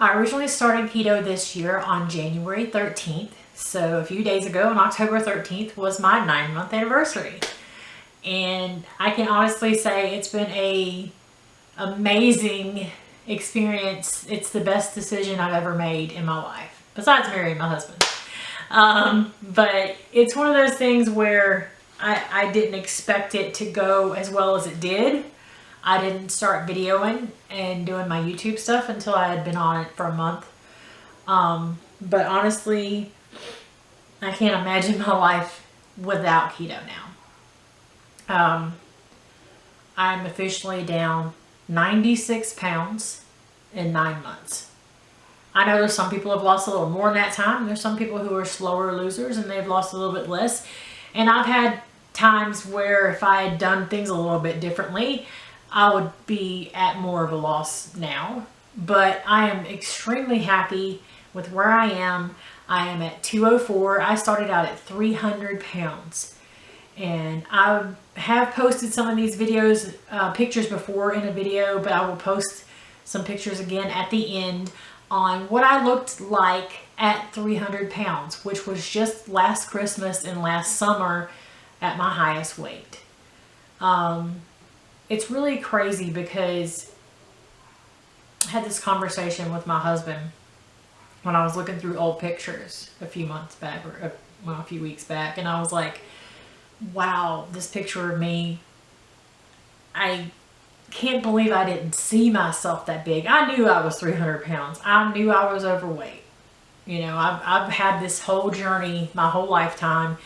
I originally started keto this year on January 13th. So a few days ago on October 13th was my 9-month anniversary. And I can honestly say it's been a amazing experience. It's the best decision I've ever made in my life, besides marrying my husband. But it's one of those things where I didn't expect it to go as well as it did. I didn't start videoing and doing my YouTube stuff until I had been on it for a month. But honestly, I can't imagine my life without keto now. I'm officially down 96 pounds in 9 months. I know there's some people who have lost a little more in that time. There's some people who are slower losers and they've lost a little bit less. And I've had times where if I had done things a little bit differently, I would be at more of a loss now. But I am extremely happy with where I am. I am at 204. I started out at 300 pounds. And I have posted some of these videos, pictures before in a video, but I will post some pictures again at the end on what I looked like at 300 pounds, which was just last Christmas and last summer at my highest weight. It's really crazy because I had this conversation with my husband when I was looking through old pictures a few months back, or a few weeks back, and I was like, wow, this picture of me, I can't believe I didn't see myself that big. I knew I was 300 pounds. I knew I was overweight. You know, I've had this whole journey my whole lifetime.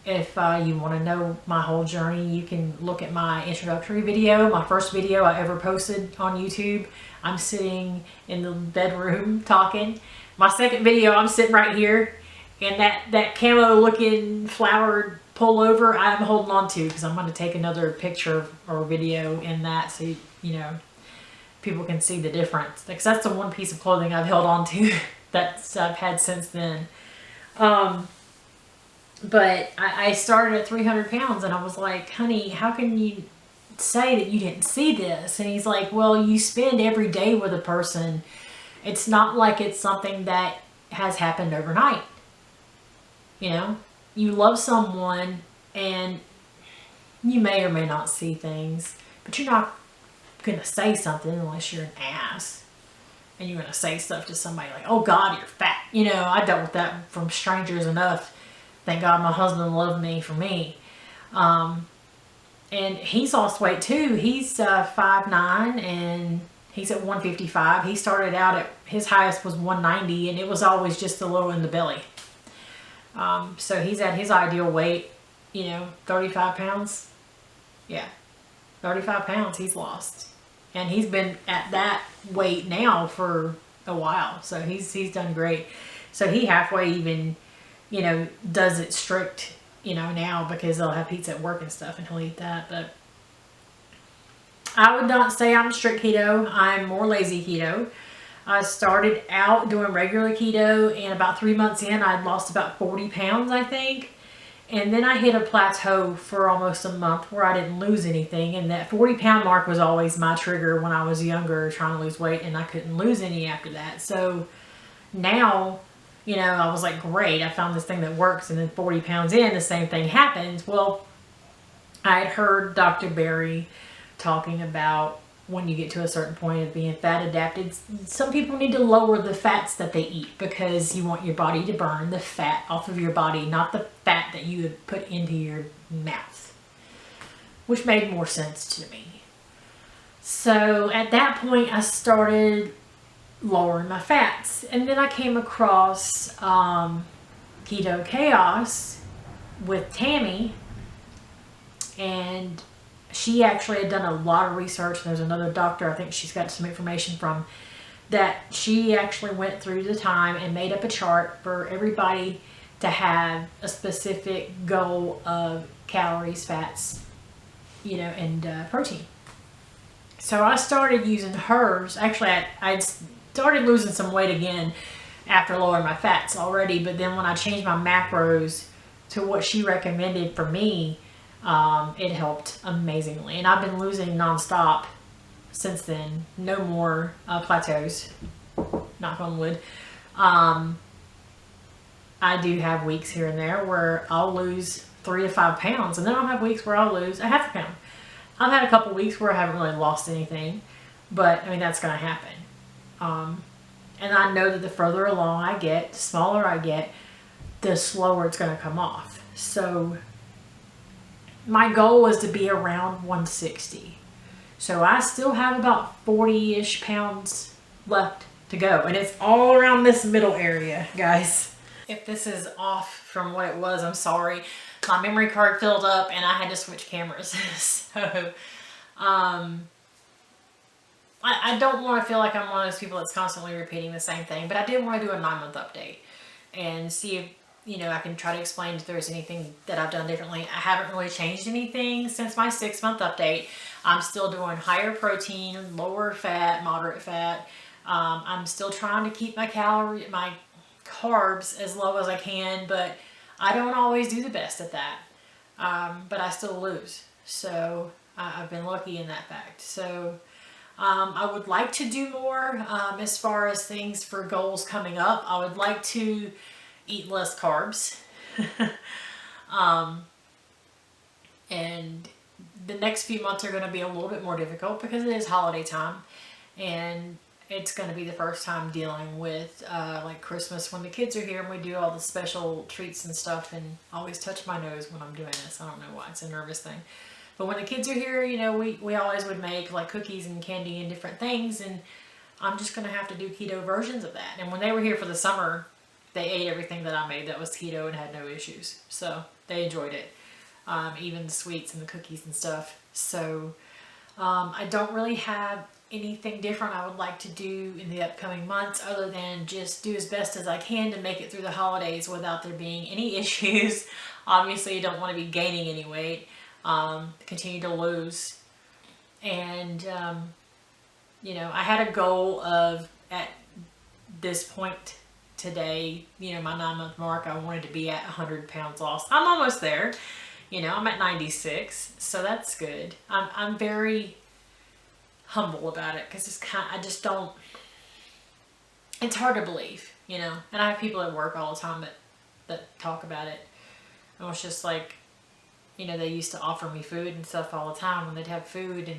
If you want to know my whole journey, you can look at my introductory video, my first video I ever posted on YouTube. I'm sitting in the bedroom talking. My second video, I'm sitting right here, and that camo looking flowered pullover I'm holding on to because I'm going to take another picture or video in that so you know people can see the difference, because that's the one piece of clothing I've held on to that I've had since then. But I started at 300 pounds and I was like, honey, how can you say that you didn't see this? And he's like, well, you spend every day with a person. It's not like it's something that has happened overnight. You know, you love someone and you may or may not see things, but you're not going to say something unless you're an ass. And you're going to say stuff to somebody like, oh God, you're fat. You know, I dealt with that from strangers enough. Thank God my husband loved me for me. And he's lost weight too. He's 5'9" and he's at 155. He started out at, his highest was 190, and it was always just a little in the belly. So he's at his ideal weight, you know, 35 pounds. Yeah, 35 pounds he's lost. And he's been at that weight now for a while. So he's done great. So he halfway even, you know, does it strict, you know, now because they'll have pizza at work and stuff and he'll eat that. But I would not say I'm strict keto. I'm more lazy keto. I started out doing regular keto, and about 3 months in, I'd lost about 40 pounds, I think. And then I hit a plateau for almost a month where I didn't lose anything. And that 40-pound mark was always my trigger when I was younger trying to lose weight, and I couldn't lose any after that. So now, you know, I was like, great, I found this thing that works. And then 40 pounds in, the same thing happens. Well, I had heard Dr. Berry talking about when you get to a certain point of being fat adapted, some people need to lower the fats that they eat because you want your body to burn the fat off of your body, not the fat that you would put into your mouth, which made more sense to me. So at that point, I started lowering my fats, and then I came across Keto Chaos with Tammi, and she actually had done a lot of research. There's another doctor I think she's got some information from that she actually went through the time and made up a chart for everybody to have a specific goal of calories, fats, you know, and protein. So I started using hers. Actually, I started losing some weight again after lowering my fats already, but then when I changed my macros to what she recommended for me, it helped amazingly, and I've been losing nonstop since then. No more plateaus. knock on wood. I do have weeks here and there where I'll lose 3 to 5 pounds, and then I'll have weeks where I'll lose a half a pound. I've had a couple weeks where I haven't really lost anything, but I mean, that's going to happen. And I know that the further along I get, the smaller I get, the slower it's going to come off. So my goal was to be around 160. So I still have about 40-ish pounds left to go. And it's all around this middle area, guys. If this is off from what it was, I'm sorry. My memory card filled up and I had to switch cameras. So, I don't want to feel like I'm one of those people that's constantly repeating the same thing, but I did want to do a 9-month update and see if, you know, I can try to explain if there's anything that I've done differently. I haven't really changed anything since my 6-month update. I'm still doing higher protein, lower fat, moderate fat. I'm still trying to keep my carbs as low as I can, but I don't always do the best at that. But I still lose. So I've been lucky in that fact. So I would like to do more as far as things for goals coming up. I would like to eat less carbs. And the next few months are going to be a little bit more difficult because it is holiday time. And it's going to be the first time dealing with like Christmas when the kids are here and we do all the special treats and stuff, and I always touch my nose when I'm doing this. I don't know why, it's a nervous thing. But when the kids are here, you know, we always would make like cookies and candy and different things, and I'm just going to have to do keto versions of that. And when they were here for the summer, they ate everything that I made that was keto and had no issues. So they enjoyed it. Even the sweets and the cookies and stuff. So I don't really have anything different I would like to do in the upcoming months other than just do as best as I can to make it through the holidays without there being any issues. Obviously, you don't want to be gaining any weight. Continue to lose. And, you know, I had a goal of, at this point today, you know, my 9-month mark, I wanted to be at 100 pounds lost. I'm almost there. You know, I'm at 96, so that's good. I'm very humble about it because it's I just don't, it's hard to believe, you know. And I have people at work all the time that talk about it. And it's just like, you know, they used to offer me food and stuff all the time when they'd have food,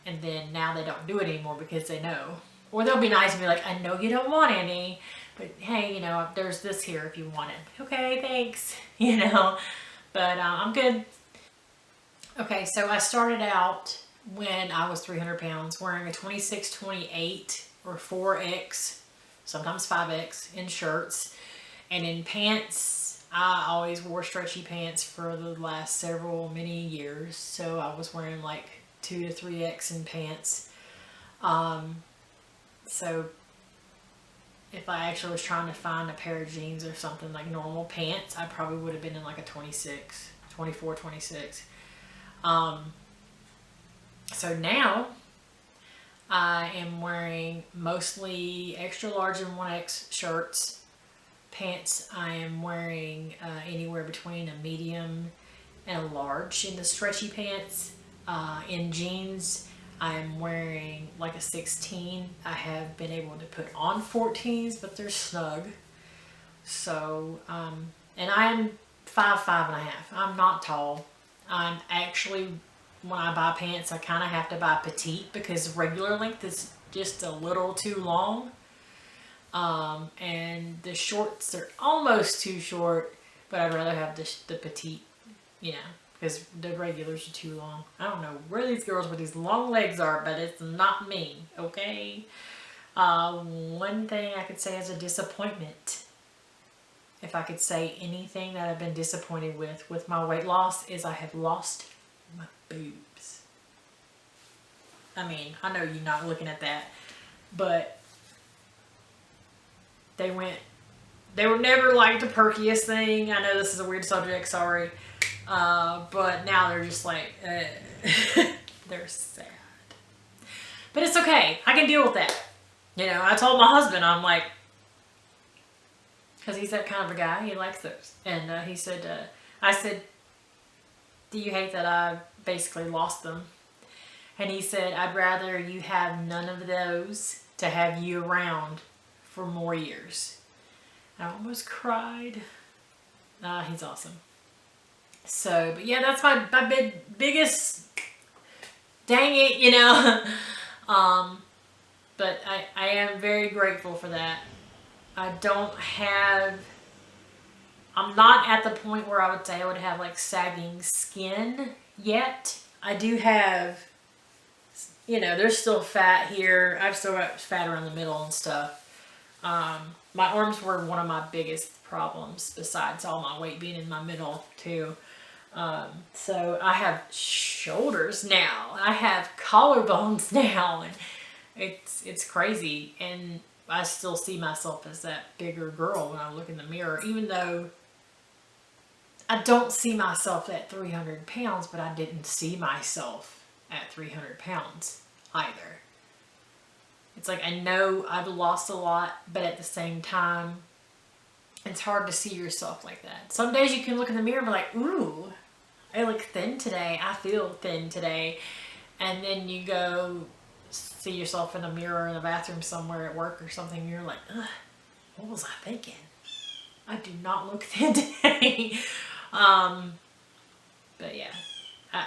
and then now they don't do it anymore because they know. Or they'll be nice and be like, I know you don't want any, but hey, you know, there's this here if you want it. Okay, thanks, you know. But I'm good. Okay, so I started out when I was 300 pounds wearing a 26, 28 or 4X, sometimes 5X in shirts. And in pants, I always wore stretchy pants for the last many years. So I was wearing like 2 to 3X in pants. So if I actually was trying to find a pair of jeans or something like normal pants, I probably would have been in like a 26, 24, 26. So now I am wearing mostly extra large and 1X shirts. Pants I am wearing anywhere between a medium and a large in the stretchy pants. In jeans, I'm wearing like a 16. I have been able to put on 14s, but they're snug. So, and I'm 5'5.5". I'm not tall. I'm actually, when I buy pants, I kind of have to buy petite because regular length is just a little too long. And the shorts are almost too short, but I'd rather have the petite, you know, because the regulars are too long. I don't know where these girls with these long legs are, but it's not me, okay? One thing I could say is a disappointment, if I could say anything that I've been disappointed with my weight loss, is I have lost my boobs. I mean, I know you're not looking at that, but they were never like the perkiest thing. I know this is a weird subject, sorry. But now they're just like, they're sad. But it's okay. I can deal with that. You know, I told my husband, I'm like, because he's that kind of a guy, he likes those. And he said, I said, do you hate that I basically lost them? And he said, I'd rather you have none of those to have you around for more years. I almost cried. He's awesome. So, but yeah, that's my biggest, dang it, you know. But I am very grateful for that. I'm not at the point where I would say I would have like sagging skin yet. I do have, you know, there's still fat here. I've still got fat around the middle and stuff. My arms were one of my biggest problems besides all my weight being in my middle too. So I have shoulders now. I have collarbones now, and it's crazy. And I still see myself as that bigger girl when I look in the mirror, even though I don't see myself at 300 pounds, but I didn't see myself at 300 pounds either. It's like, I know I've lost a lot, but at the same time, it's hard to see yourself like that. Some days you can look in the mirror and be like, ooh, I look thin today. I feel thin today. And then you go see yourself in a mirror in a bathroom somewhere at work or something, and you're like, ugh, what was I thinking? I do not look thin today. But yeah,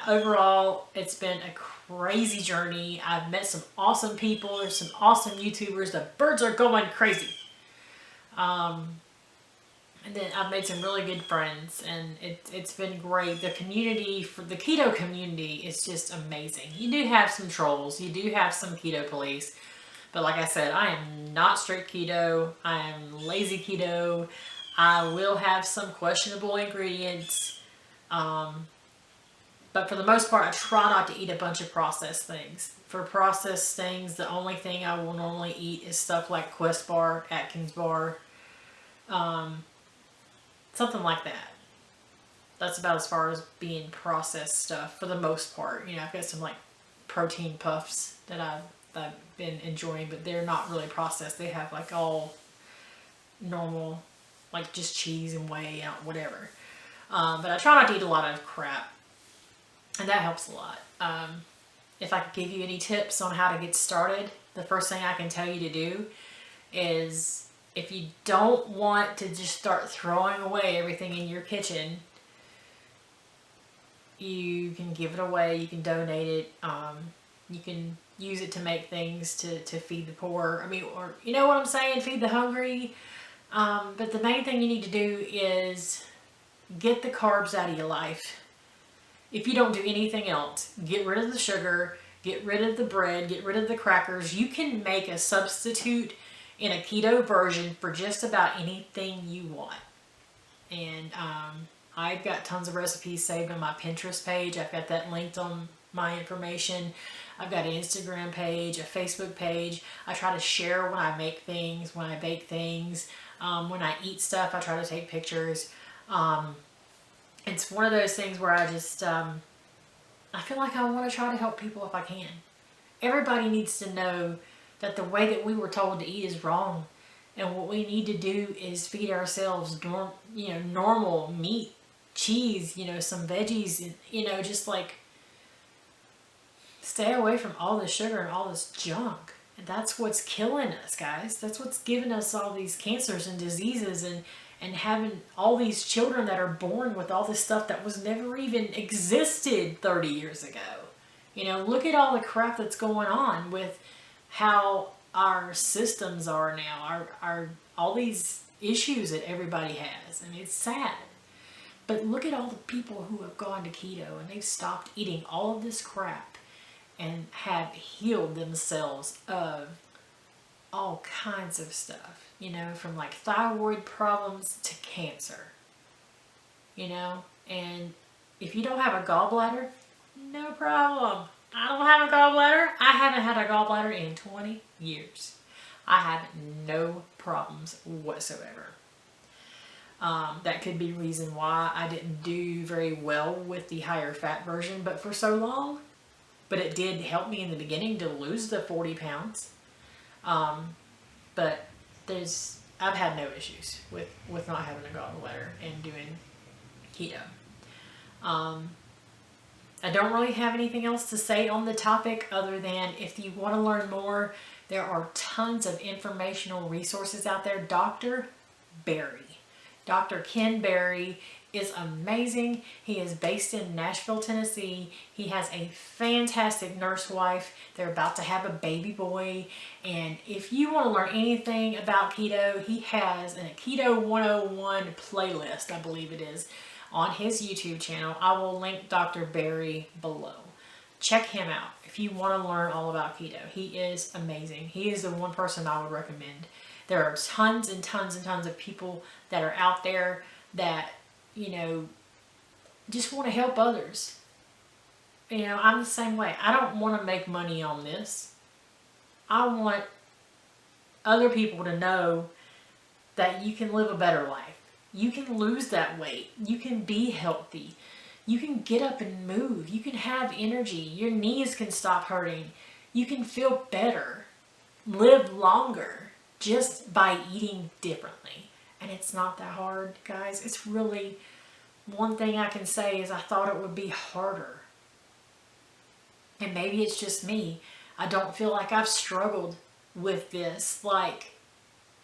overall, it's been a crazy journey. I've met some awesome people. There's some awesome YouTubers. The birds are going crazy. And then I've made some really good friends, and it's been great. The community, for the keto community, is just amazing. You do have some trolls. You do have some keto police. But like I said, I am not strict keto. I am lazy keto. I will have some questionable ingredients. But for the most part, I try not to eat a bunch of processed things. For processed things, the only thing I will normally eat is stuff like Quest Bar, Atkins Bar, something like that. That's about as far as being processed stuff for the most part. You know, I've got some like protein puffs that I've been enjoying, but they're not really processed. They have like all normal, like just cheese and whey and whatever. But I try not to eat a lot of crap, and that helps a lot. If I could give you any tips on how to get started, the first thing I can tell you to do is, if you don't want to just start throwing away everything in your kitchen, you can give it away, you can donate it, you can use it to make things to feed the poor. I mean, or you know what I'm saying, feed the hungry. But the main thing you need to do is get the carbs out of your life. If you don't do anything else, get rid of the sugar, get rid of the bread, get rid of the crackers. You can make a substitute in a keto version for just about anything you want. And I've got tons of recipes saved on my Pinterest page. I've got that linked on my information. I've got an Instagram page, a Facebook page. I try to share when I make things, when I bake things. When I eat stuff, I try to take pictures. It's one of those things where I just, I feel like I want to try to help people if I can. Everybody needs to know that the way that we were told to eat is wrong. And what we need to do is feed ourselves normal meat, cheese, some veggies, just like stay away from all this sugar and all this junk. And that's what's killing us, guys. That's what's giving us all these cancers and diseases, and having all these children that are born with all this stuff that was never even existed 30 years ago. Look at all the crap that's going on with how our systems are now, our all these issues that everybody has. I mean, it's sad. But look at all the people who have gone to keto and they've stopped eating all of this crap and have healed themselves of all kinds of stuff, from like thyroid problems to cancer, and if you don't have a gallbladder, no problem. I don't have a gallbladder. I haven't had a gallbladder in 20 years. I have no problems whatsoever. That could be reason why I didn't do very well with the higher fat version, but for so long. But it did help me in the beginning to lose the 40 pounds. But I've had no issues with not having a gallbladder and doing keto. I don't really have anything else to say on the topic other than if you want to learn more, There are tons of informational resources out there. Dr. Berry. Dr. Ken Berry is amazing. He is based in Nashville, Tennessee. He has a fantastic nurse wife. They're about to have a baby boy. And if you want to learn anything about keto, he has a Keto 101 playlist, I believe it is, on his YouTube channel. I will link Dr. Berry below. Check him out if you want to learn all about keto. He is amazing. He is the one person I would recommend. There are tons and tons and tons of people that are out there that, you know, just want to help others. You know, I'm the same way. I don't want to make money on this. I want other people to know that you can live a better life. You can lose that weight. You can be healthy. You can get up and move. You can have energy. Your knees can stop hurting. You can feel better. Live longer just by eating differently. And it's not that hard, guys. It's really, one thing I can say is I thought it would be harder. And maybe it's just me. I don't feel like I've struggled with this like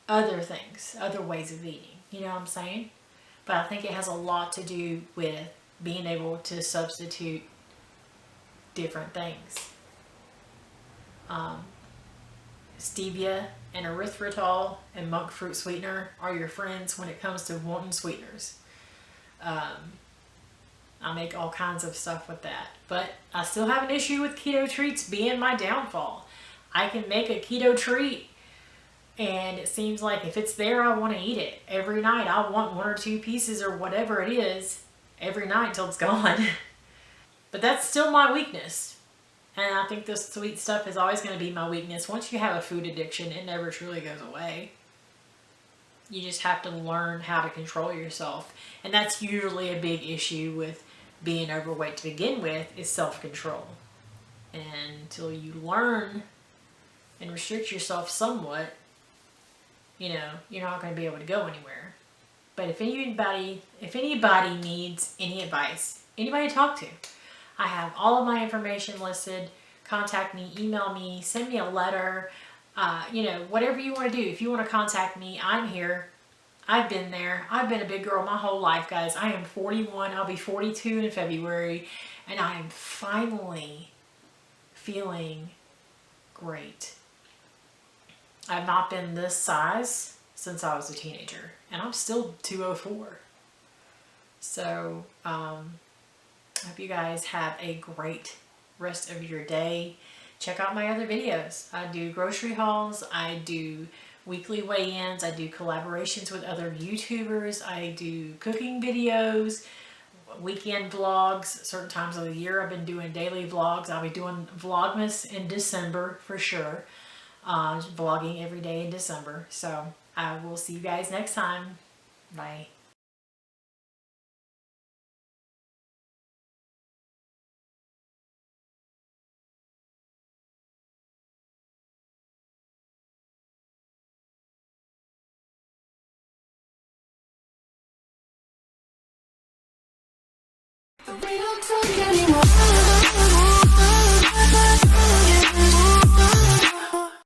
other things, other ways of eating. You know what I'm saying? But I think it has a lot to do with being able to substitute different things. Stevia and erythritol and monk fruit sweetener are your friends when it comes to wanting sweeteners. I make all kinds of stuff with that. But I still have an issue with keto treats being my downfall. I can make a keto treat and it seems like if it's there, I want to eat it. Every night I want 1 or 2 pieces or whatever it is every night till it's gone. But that's still my weakness. And I think this sweet stuff is always going to be my weakness. Once you have a food addiction, it never truly goes away. You just have to learn how to control yourself. And that's usually a big issue with being overweight to begin with, is self-control. And until you learn and restrict yourself somewhat, you know, you're not going to be able to go anywhere. But if anybody needs any advice, anybody to talk to, I have all of my information listed. Contact me, email me, send me a letter, you know, whatever you want to do. If you want to contact me, I'm here. I've been there. I've been a big girl my whole life, guys. I am 41. I'll be 42 in February. And I am finally feeling great. I've not been this size since I was a teenager. And I'm still 204. So, I hope you guys have a great rest of your day. Check out my other videos. I do grocery hauls. I do weekly weigh-ins. I do collaborations with other YouTubers. I do cooking videos, weekend vlogs. Certain times of the year I've been doing daily vlogs. I'll be doing Vlogmas in December for sure. Vlogging every day in December. So I will see you guys next time. Bye. We don't talk anymore.